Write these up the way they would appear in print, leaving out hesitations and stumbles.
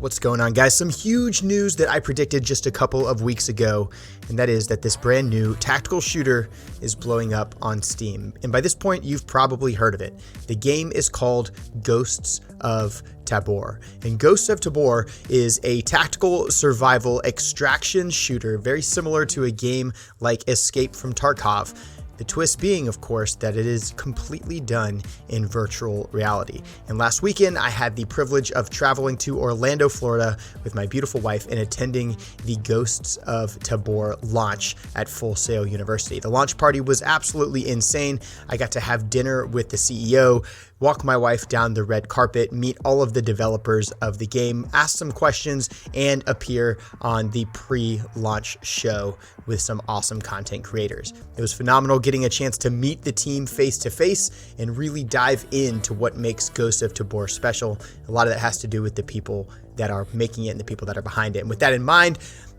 What's going on, guys? Some huge news that I predicted just a couple of weeks ago, and that is that this brand new tactical shooter is blowing up on Steam. And by this point, you've probably heard of it. The game is called Ghosts of Tabor. And Ghosts of Tabor is a tactical survival extraction shooter, very similar to a game like Escape from Tarkov. The twist being, of course, that it is completely done in virtual reality. And last weekend, I had the privilege of traveling to Orlando, Florida with my beautiful wife and attending the Ghosts of Tabor launch at Full Sail University. The launch party was absolutely insane. I got to have dinner with the CEO, walk my wife down the red carpet, meet all of the developers of the game, ask some questions, and appear on the pre-launch show with some awesome content creators. It was phenomenal getting a chance to meet the team face to face and really dive into what makes Ghosts of Tabor special. A lot of that has to do with the people that are making it and the people that are behind it. And with that in mind,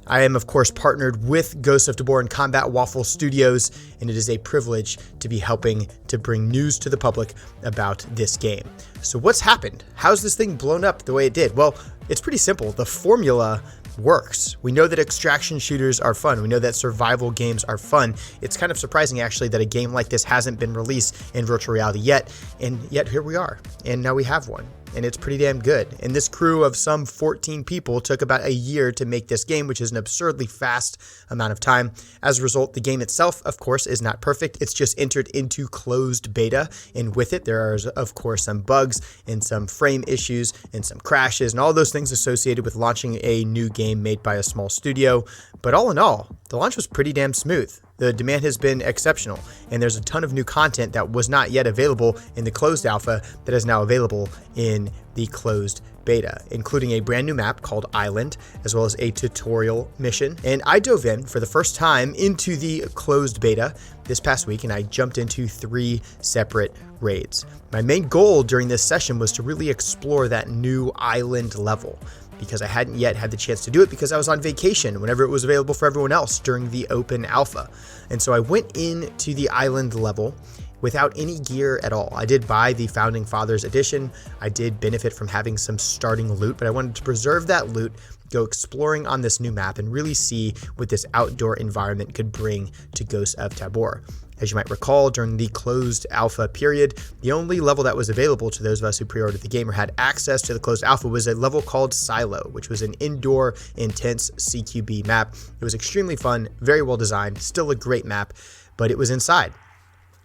I am, of course, partnered with Ghosts of Tabor and Combat Waffle Studios, and it is a privilege to be helping to bring news to the public about this game. So what's happened? How's this thing blown up the way it did? Well, it's pretty simple. The formula works. We know that extraction shooters are fun. We know that survival games are fun. It's kind of surprising, actually, that a game like this hasn't been released in virtual reality yet, and yet here we are, and now we have one. And it's pretty damn good. And this crew of some 14 people took about a year to make this game, which is an absurdly fast amount of time. As a result, the game itself, of course, is not perfect. It's just entered into closed beta. And with it, there are, of course, some bugs and some frame issues and some crashes and all those things associated with launching a new game made by a small studio. But all in all, the launch was pretty damn smooth. The demand has been exceptional, and there's a ton of new content that was not yet available in the closed alpha that is now available in the closed beta, including a brand new map called Island, as well as a tutorial mission. And I dove in for the first time into the closed beta this past week, and I jumped into 3 separate raids. My main goal during this session was to really explore that new Island level, because I hadn't yet had the chance to do it because I was on vacation whenever it was available for everyone else during the open alpha. And so I went into the Island level without any gear at all. I did buy the Founding Fathers edition. I did benefit from having some starting loot, but I wanted to preserve that loot, go exploring on this new map, and really see what this outdoor environment could bring to Ghosts of Tabor. As you might recall, during the closed alpha period, the only level that was available to those of us who pre-ordered the game or had access to the closed alpha was a level called Silo, which was an indoor, intense CQB map. It was extremely fun, very well designed, still a great map, but it was inside.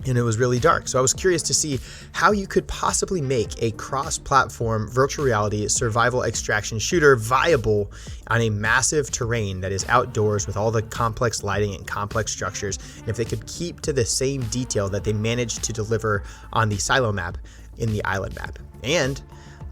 And it was really dark. So I was curious to see how you could possibly make a cross-platform virtual reality survival extraction shooter viable on a massive terrain that is outdoors with all the complex lighting and complex structures, and if they could keep to the same detail that they managed to deliver on the Silo map in the Island map. And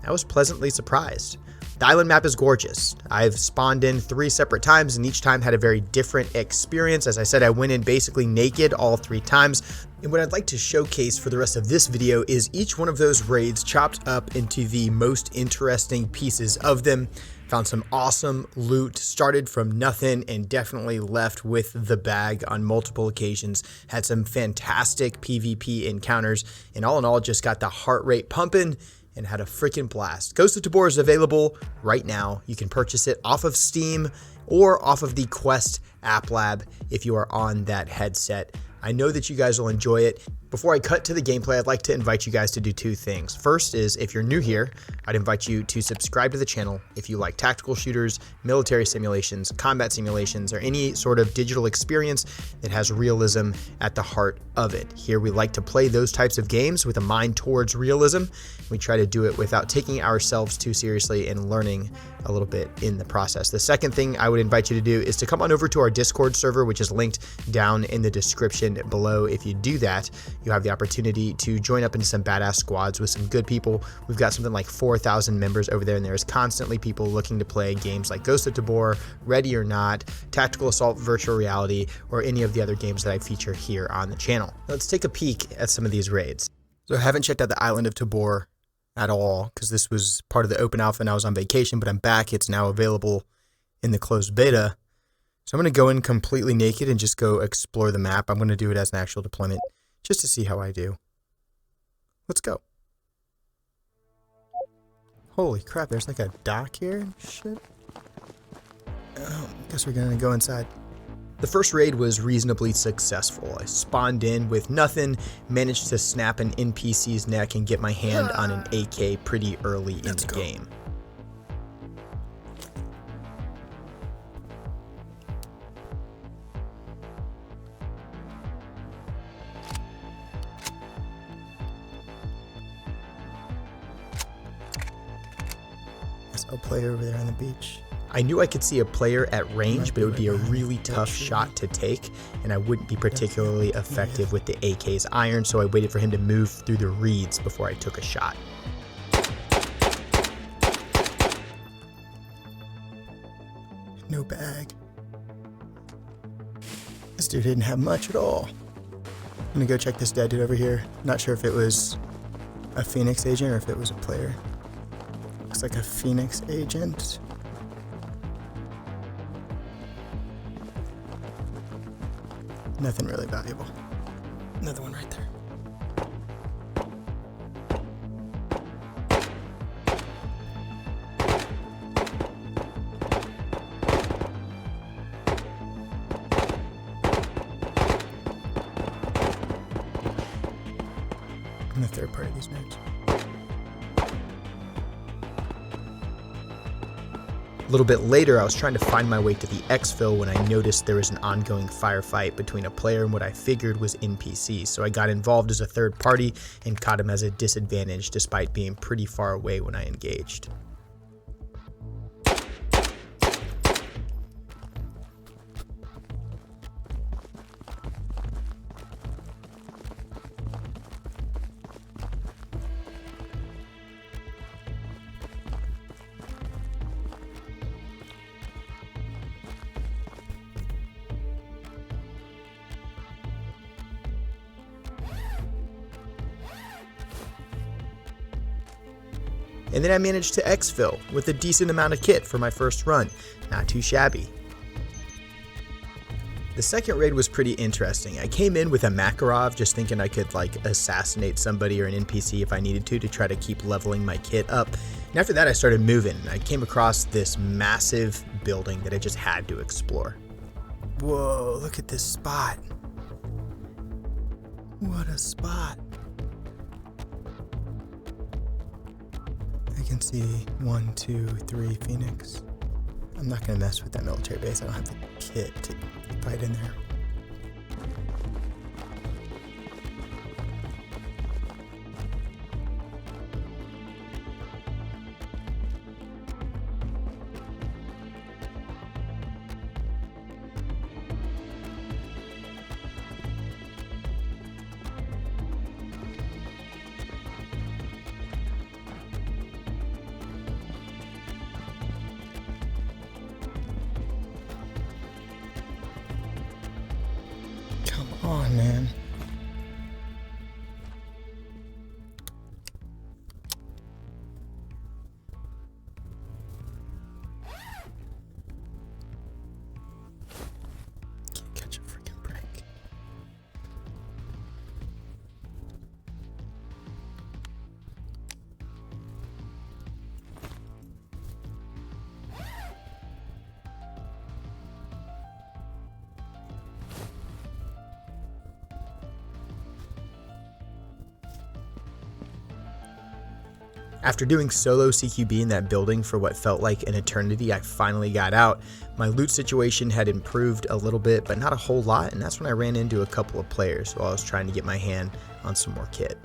I was pleasantly surprised. The Island map is gorgeous. I've spawned in 3 separate times, and each time had a very different experience. As I said, I went in basically naked all 3 times. And what I'd like to showcase for the rest of this video is each one of those raids chopped up into the most interesting pieces of them. Found some awesome loot, started from nothing, and definitely left with the bag on multiple occasions. Had some fantastic PvP encounters, and all in all, just got the heart rate pumping and had a freaking blast. Ghosts of Tabor is available right now. You can purchase it off of Steam or off of the Quest App Lab if you are on that headset. I know that you guys will enjoy it. Before I cut to the gameplay, I'd like to invite you guys to do 2 things. First is, if you're new here, I'd invite you to subscribe to the channel if you like tactical shooters, military simulations, combat simulations, or any sort of digital experience that has realism at the heart of it. Here we like to play those types of games with a mind towards realism. We try to do it without taking ourselves too seriously and learning a little bit in the process. The second thing I would invite you to do is to come on over to our Discord server, which is linked down in the description below. If you do that, you have the opportunity to join up into some badass squads with some good people. We've got something like 4,000 members over there, and there's constantly people looking to play games like Ghosts of Tabor, Ready or Not, Tactical Assault Virtual Reality, or any of the other games that I feature here on the channel. Let's take a peek at some of these raids. So I haven't checked out the Island of Tabor at all because this was part of the open alpha and I was on vacation, but I'm back. It's now available in the closed beta. So I'm going to go in completely naked and just go explore the map. I'm going to do it as an actual deployment just to see how I do. Let's go. Holy crap, there's like a dock here? Shit. Guess we're gonna go inside. The first raid was reasonably successful. I spawned in with nothing, managed to snap an NPC's neck and get my hand on an AK pretty early in the game. A player over there on the beach. I knew I could see a player at range, but it would be a really tough shot to take, and I wouldn't be particularly effective with the AK's iron, so I waited for him to move through the reeds before I took a shot. No bag. This dude didn't have much at all. I'm gonna go check this dead dude over here. Not sure if it was a Phoenix agent or if it was a player. Looks like a Phoenix agent. Nothing really valuable. Another one right there. I'm the third part of these nerds. A little bit later, I was trying to find my way to the exfil when I noticed there was an ongoing firefight between a player and what I figured was NPCs, so I got involved as a third party and caught him as a disadvantage despite being pretty far away when I engaged. And then I managed to exfil with a decent amount of kit for my first run. Not too shabby. The second raid was pretty interesting. I came in with a Makarov just thinking I could like assassinate somebody or an NPC if I needed to try to keep leveling my kit up. And after that I started moving. I came across this massive building that I just had to explore. Whoa, look at this spot. What a spot. I can see 1, 2, 3 Phoenix. I'm not gonna mess with that military base. I don't have the kit to fight in there. Come on, man. Can't catch a freaking break. After doing solo CQB in that building for what felt like an eternity, I finally got out. My loot situation had improved a little bit, but not a whole lot, and that's when I ran into a couple of players while I was trying to get my hand on some more kit.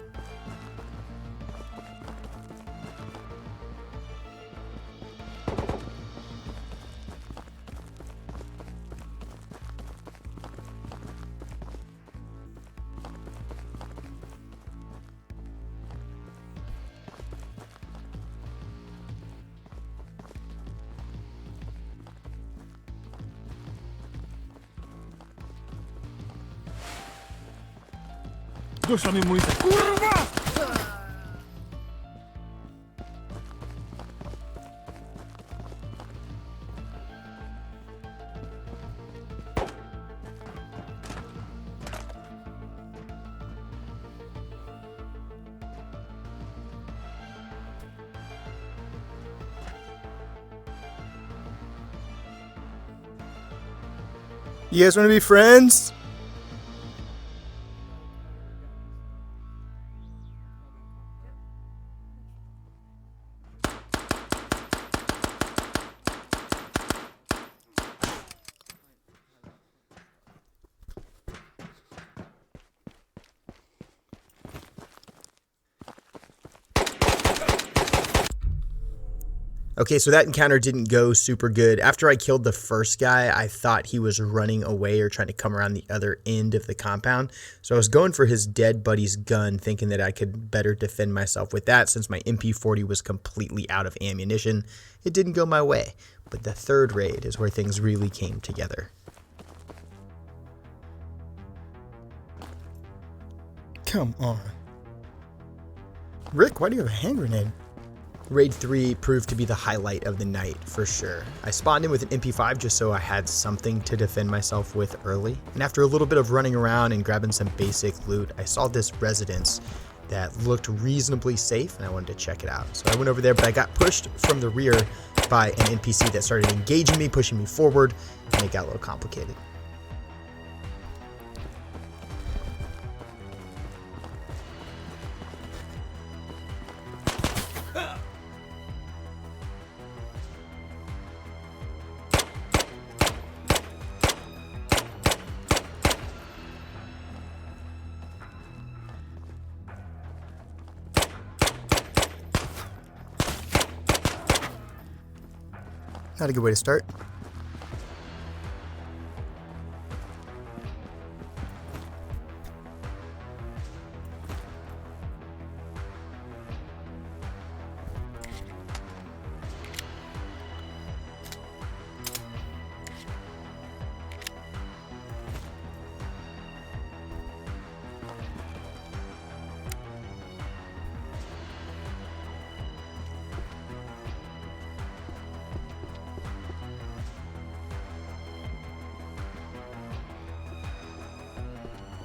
Dużo mi mówi, kurwa! You guys want to be friends? Okay, so that encounter didn't go super good. After I killed the first guy, I thought he was running away or trying to come around the other end of the compound. So I was going for his dead buddy's gun, thinking that I could better defend myself with that since my MP40 was completely out of ammunition. It didn't go my way, but the third raid is where things really came together. Come on. Rick, why do you have a hand grenade? Raid 3 proved to be the highlight of the night, for sure. I spawned in with an MP5 just so I had something to defend myself with early, and after a little bit of running around and grabbing some basic loot, I saw this residence that looked reasonably safe, and I wanted to check it out. So I went over there, but I got pushed from the rear by an NPC that started engaging me, pushing me forward, and it got a little complicated. Not a good way to start.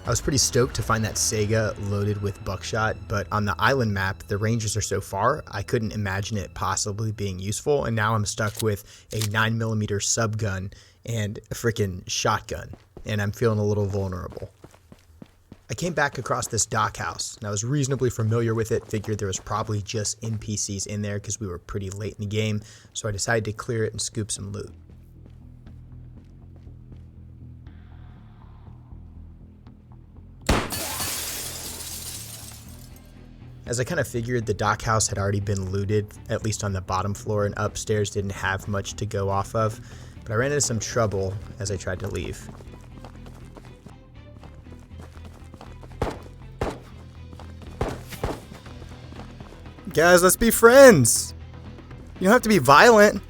I was pretty stoked to find that Sega loaded with buckshot, but on the island map, the ranges are so far, I couldn't imagine it possibly being useful, and now I'm stuck with a 9mm subgun and a freaking shotgun, and I'm feeling a little vulnerable. I came back across this dock house, and I was reasonably familiar with it, figured there was probably just NPCs in there because we were pretty late in the game, so I decided to clear it and scoop some loot. As I kind of figured, the dock house had already been looted, at least on the bottom floor, and upstairs didn't have much to go off of, but I ran into some trouble as I tried to leave. Guys, let's be friends! You don't have to be violent!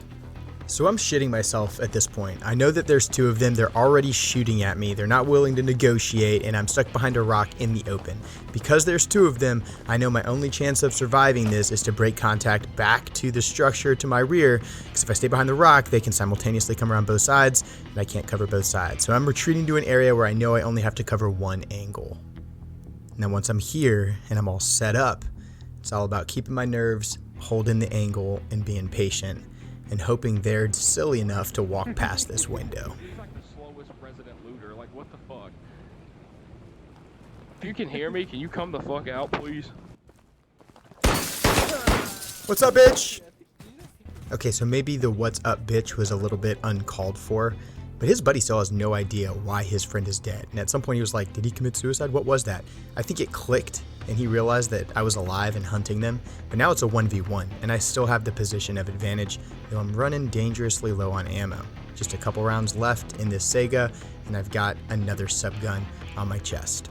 So I'm shitting myself at this point. I know that there's two of them, they're already shooting at me, they're not willing to negotiate, and I'm stuck behind a rock in the open. Because there's two of them, I know my only chance of surviving this is to break contact back to the structure to my rear, because if I stay behind the rock, they can simultaneously come around both sides, and I can't cover both sides. So I'm retreating to an area where I know I only have to cover one angle. And then once I'm here, and I'm all set up, it's all about keeping my nerves, holding the angle, and being patient. And hoping they're silly enough to walk past this window. He's like the slowest resident looter. Like, what the fuck? If you can hear me, can you come the fuck out, please? What's up, bitch? Okay, so maybe the what's up, bitch was a little bit uncalled for, but his buddy still has no idea why his friend is dead. And at some point he was like, did he commit suicide? What was that? I think it clicked and he realized that I was alive and hunting them, but now it's a 1v1 and I still have the position of advantage, though I'm running dangerously low on ammo. Just a couple rounds left in this Sega and I've got another subgun on my chest.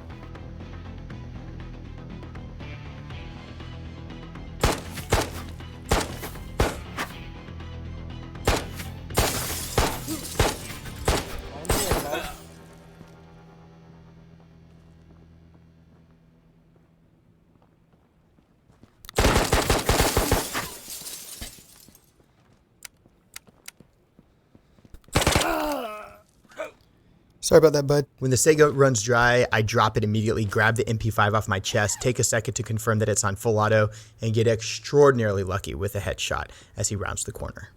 Sorry about that, bud. When the Sega runs dry, I drop it immediately, grab the MP5 off my chest, take a second to confirm that it's on full auto, and get extraordinarily lucky with a headshot as he rounds the corner.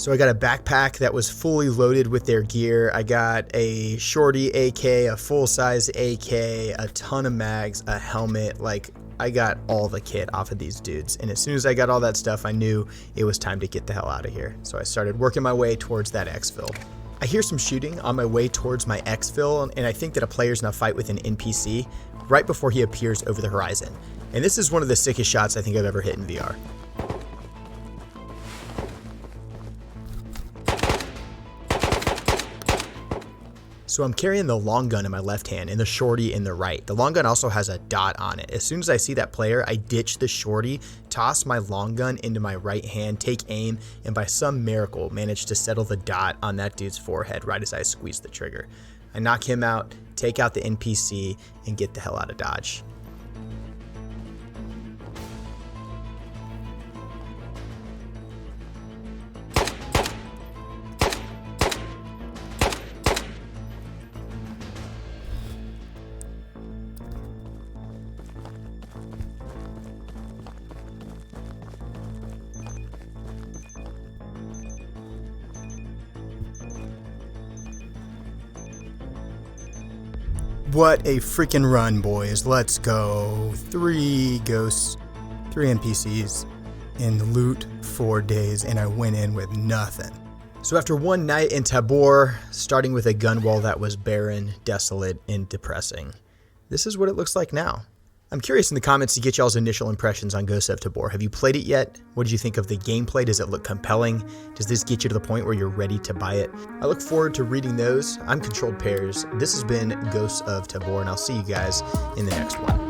So I got a backpack that was fully loaded with their gear. I got a shorty AK, a full-size AK, a ton of mags, a helmet. Like, I got all the kit off of these dudes. And as soon as I got all that stuff, I knew it was time to get the hell out of here. So I started working my way towards that exfil. I hear some shooting on my way towards my exfil, and I think that a player's in a fight with an NPC right before he appears over the horizon. And this is one of the sickest shots I think I've ever hit in VR. So I'm carrying the long gun in my left hand and the shorty in the right. The long gun also has a dot on it. As soon as I see that player, I ditch the shorty, toss my long gun into my right hand, take aim, and by some miracle manage to settle the dot on that dude's forehead right as I squeeze the trigger. I knock him out, take out the NPC, and get the hell out of Dodge. What a freaking run, boys. Let's go. 3 ghosts, 3 NPCs, and loot 4 days, and I went in with nothing. So after one night in Tabor, starting with a gun wall that was barren, desolate, and depressing, this is what it looks like now. I'm curious in the comments to get y'all's initial impressions on Ghosts of Tabor. Have you played it yet? What did you think of the gameplay? Does it look compelling? Does this get you to the point where you're ready to buy it? I look forward to reading those. I'm Controlled Pairs. This has been Ghosts of Tabor, and I'll see you guys in the next one.